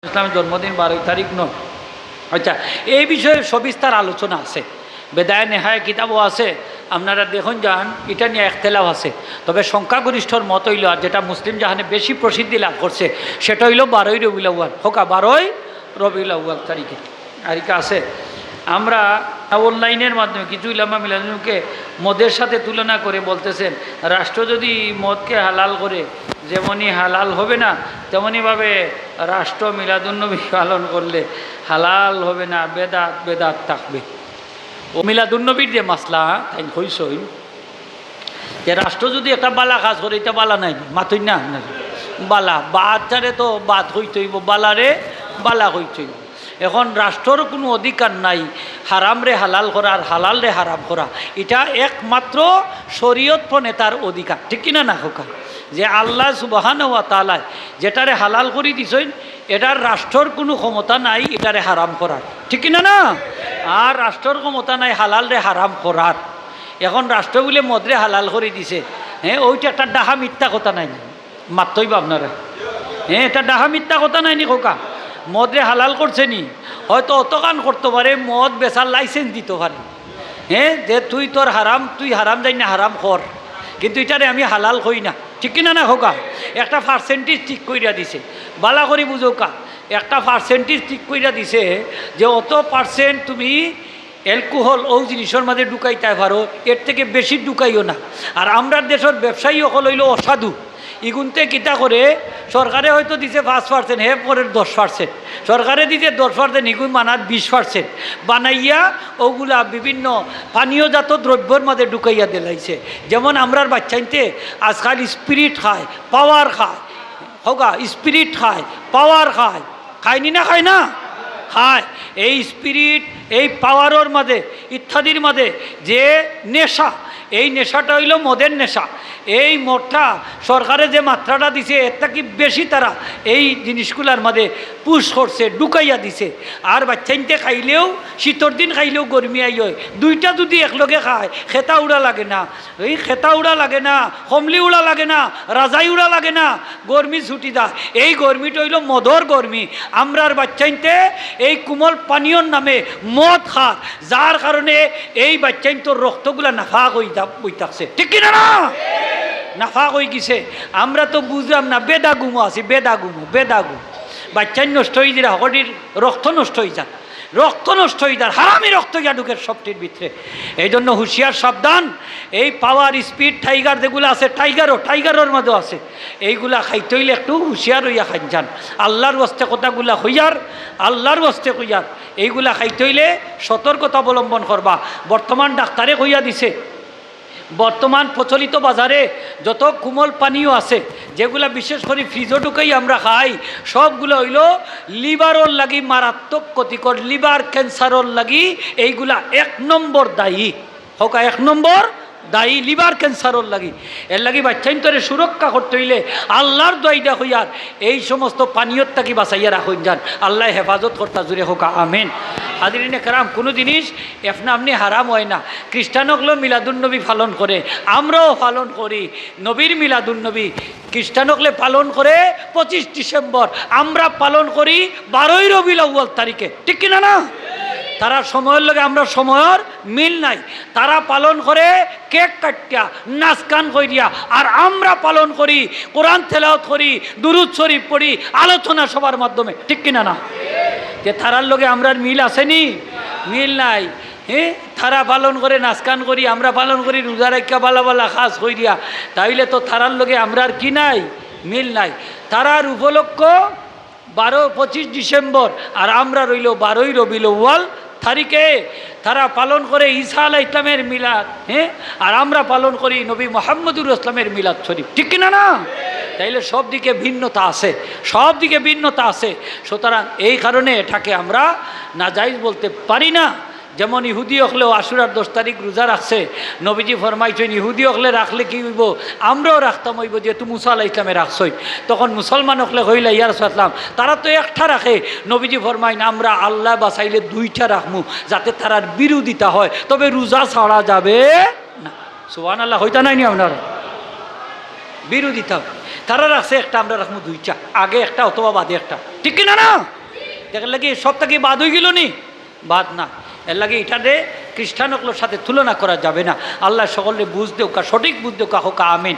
ইসলামের জন্মদিন 12 তারিখ নয়। আচ্ছা, এই বিষয়ে সবিস্তার আলোচনা আছে, বেদায় নেহায় কিতাবও আছে, আপনারা দেখুন যান, এটা নিয়ে একতলাফ আছে। তবে সংখ্যাগরিষ্ঠর মত হইল, আর যেটা মুসলিম জাহানে বেশি প্রসিদ্ধি লাভ করছে সেটা হইল 12ই রবিউল আউয়াল, হোকা 12ই রবিউল আউয়াল তারিখে আরিকা আছে। আমরা অনলাইনের মাধ্যমে কিছু ইলামা মিলাদুনকে মদের সাথে তুলনা করে বলতেছেন, রাষ্ট্র যদি মদকে হালাল করে যেমনই হালাল হবে না, তেমনইভাবে রাষ্ট্র মিলাদুন্নবী পালন করলে হালাল হবে না, বেদাত বেদাত থাকবে। ও মিলাদুন্নবীর যে মাসলা তাই হইসই যে রাষ্ট্র যদি একটা বালা কাজ করে, এটা বালা নাই মাতই না বালা, বাচ্চারে তো বাদ হইতইব, বালারে বালা হইতইব। এখন রাষ্ট্রের কোনো অধিকার নাই হারাম রে হালাল করা আর হালাল রে হারাম করা, এটা একমাত্র শরীয়ত প্রণেতার অধিকার, ঠিক কিনা না হোকা? যে আল্লাহ সুবহানাহু ওয়া তাআলা যেটারে হালাল করে দিছেন, এটার রাষ্ট্রের কোনো ক্ষমতা নাই এটারে হারাম করার, ঠিক কিনা না? আর রাষ্ট্রের ক্ষমতা নাই হালাল রে হারাম করার। এখন রাষ্ট্র বলে মদরে হালাল করে দিছে, হ্যাঁ, ওইটা একটা ডাহা মিথ্যা কথা নাই, মাত্রই বা আপনারা, হ্যাঁ, এটা ডাহা মিথ্যা কথা নাই নি খোকা? মদরে হালাল করছে নি, হয়তো অতকান করতে পারে, মদ বেচার লাইসেন্স দিতে পারে, হ্যাঁ, যে তুই তোর হারাম, তুই হারাম যাই না হারাম কর, কিন্তু এটারে আমি হালাল হই না, ঠিক কিনা না হোকা? একটা পার্সেন্টেজ ঠিক কইরা দিছে, বালা করি বুঝোকা, একটা পার্সেন্টেজ ঠিক কইরা দিছে যে অত পার্সেন্ট তুমি অ্যালকোহল ও জিনিসের মাঝে ঢুকাইতে পারো, এর থেকে বেশি ঢুকাইও না। আর আমরা দেশের ব্যবসায়ী সকল হইল অসাধু, ইগুনতে কিতা করে সরকারে হয়তো দিছে 5%, হে পরের 10%, সরকারে দিছে 10%, ইগুন মানার 20% বানাইয়া ওগুলা বিভিন্ন পানীয়জাত দ্রব্যর মাঝে ঢুকাইয়া দিলাইছে। যেমন আমরার বাচ্চাইতে আজকাল স্পিরিট খায়, পাওয়ার খায়, হোগা স্পিরিট খায়, পাওয়ার খায়, খায়নি না খায় না খায়। এই স্পিরিট, এই পাওয়ারের মাঝে ইত্যাদির মাঝে যে নেশা, এই নেশাটা হইল মদের নেশা। এই মদটা সরকারে যে মাত্রাটা দিছে এর থেকে বেশি তারা এই জিনিসগুলার মাঝে পুশ করছে, ঢুকাইয়া দিছে। আর বাচ্চাইনতে খাইলেও, শীতর দিন খাইলেও গরমি আই হয়, দুইটা যদি একলগে খায় খেতা উড়া লাগে না, এই খেতা উড়া লাগে না, কমলি উড়া লাগে না, রাজাই উড়া লাগে না, গরমি ছুটি দেয়। এই গরমিটা হইল মদর গরমি। আমরার বাচ্চাইনতে এই কোমল পানীয়র নামে মদ খায়, যার কারণে এই বাচ্চাইন তোর রক্তগুলা নাফাক হই থাকছে, ঠিক কিনা না? নাফাক হয়ে গেছে। আমরা তো বুঝলাম না, বেদাগুমো আছি, বেদাগুম বাচ্চাই নষ্ট হয়ে যায়, হকটির রক্ত নষ্ট হয়ে যান, রক্ত নষ্ট হয়ে যান, হারামি রক্ত গিয়া ঢুকের সবটির ভিতরে। এই জন্য হুঁশিয়ার সাবধান। এই পাওয়ার স্পিড টাইগার যেগুলো আছে, টাইগারের মাঝেও আছে, এইগুলা খাইতে হইলে একটু হুঁশিয়ার হইয়া খাই যান। আল্লাহর বস্তে কথাগুলা হইয়ার, আল্লাহর বস্তে কইয়ার, এইগুলা খাইতে হইলে সতর্কতা অবলম্বন করবা। বর্তমান ডাক্তারে কইয়া দিছে, বর্তমান প্রচলিত বাজারে যত কোমল পানীয় আছে, যেগুলা বিশেষ করে ফ্রিজও ঢুকাই আমরা খাই, সবগুলো হইল লিভারর লাগি মারাত্মক ক্ষতিকর, লিভার ক্যান্সারর লাগি এইগুলা 1 নম্বর দায়ী, হোক 1 নম্বর দায়ী লিভার ক্যান্সারর লাগি। এর লাগি বাচ্চাইন্তরে সুরক্ষা করতে হইলে আল্লাহর দোয়াইটা হইয়ার এই সমস্ত পানীয়র থাকি বাঁচাইয়া রাখুন যান। আল্লাহ হেফাজত কর্তা জুড়ে হোক আমিন। হাজিরিনে কেরাম, কোনো জিনিস এফনা আপনি হারাম হয় না। খ্রিস্টানকলেও মিলাদুন্নবী পালন করে, আমরাও পালন করি নবীর মিলাদুন্নবী। খ্রিস্টানকলে পালন করে 25 ডিসেম্বর, আমরা পালন করি 12ই রবিউল আউয়াল তারিখে, ঠিক কিনা না? তারা সময়ের লগে আমরা সময়ের মিল নাই। তারা পালন করে কেক কাটিয়া, নাচ গান করিয়া, আর আমরা পালন করি কোরআন তেলাওয়াত করি, দুরূদ শরীফ পড়ি, আলোচনা সবার মাধ্যমে, ঠিক কিনা না? যে তারার লগে আমরার মিল আসেনি? মিল নাই। হ্যাঁ, তারা পালন করে নাচ গান করি, আমরা পালন করি রোজা রাখা বালা বালা খাস করিয়া, তাইলে তো তারার লগে আমরার কি নাই? মিল নাই। তারার উপলক্ষ 25 ডিসেম্বর, আর আমরা রইল 12ই রবিউল আউয়াল তারিখে। তারা পালন করে ঈসা আলাইহিস সালামের মিলাদ, হ্যাঁ, আর আমরা পালন করি নবী মুহাম্মদুর রাসূলের মিলাদ শরীফ, ঠিক কিনা না? তাইলে সব দিকে ভিন্নতা আছে, সব দিকে ভিন্নতা আছে। সুতরাং এই কারণে এটাকে আমরা নাজাইজ বলতে পারি না। যেমন ইহুদি হলেও আশুরার 10 তারিখ রোজা রাখছে, নবীজি ফরমাইছেন ইহুদি হলে রাখলে কি হইব, আমরাও রাখতাম হইব, যেহেতু মুসা আলাইহিস সালামে রাখছই। তখন মুসলমান হলে হইলা ইয়া রাসূলুল্লাহ, তারা তো একটা রাখে। নবীজি ফরমাইন আমরা আল্লাহ বাঁচাইলে 2টা রাখমু, যাতে তারার বিরোধিতা হয়, তবে রোজা ছাড়া যাবে না। সুবহানাল্লাহ, হইতা নাই নি আপনার বিরোধিতা। তারা রাখছে একটা, আমরা রাখবো দুইটা, আগে একটা অথবা বাদে একটা, ঠিক কিনা না? দেখার লাগে সবটা কি বাদ হয়ে গেল নি? বাদ না। এর লাগে এটারে খ্রিস্টানগুলোর সাথে তুলনা করা যাবে না। আল্লাহ সকলে বুঝ দেওকা, সঠিক বুঝ দেওকা হোক, আমিন।